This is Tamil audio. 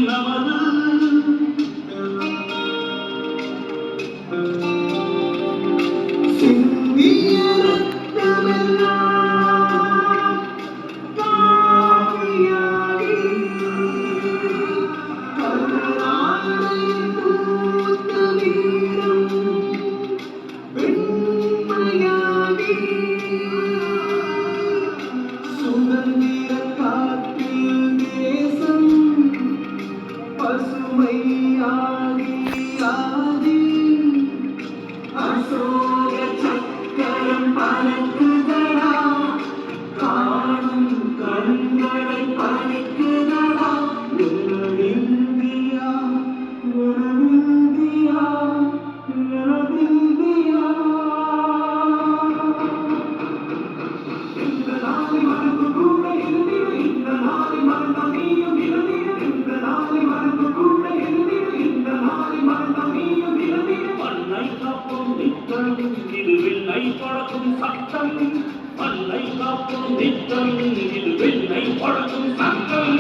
நமது சிந்திய ரத்தமெல்லாம் காவியாகி கருணாலை பூத்த வீரம் வெண்மையாகி சுதந்திர காற்றில் தேசம் பசுமையாகி ஆதி அசோக சக்கரம் பறக்குதடா காணும் கண்களை பறிக்குதடா எனதிந்தியா எனதிந்தியா எனதிந்தியா இந்த நாளை மறந்து கூட எழுதிடு இந்த நாளை மறந்த நீயும் எழுதிடு இந்த நாளை மறந்து கூட எழுதிடு இந்த நாளை மறந்த நீயும் எழுதிடு மண்ணை காப்போம் நித்தம் இது வெண்ணை பழக்கும் சட்டம் மண்ணை காப்போம் நித்தம் இது வெண்ணை பழக்கும் சட்டம்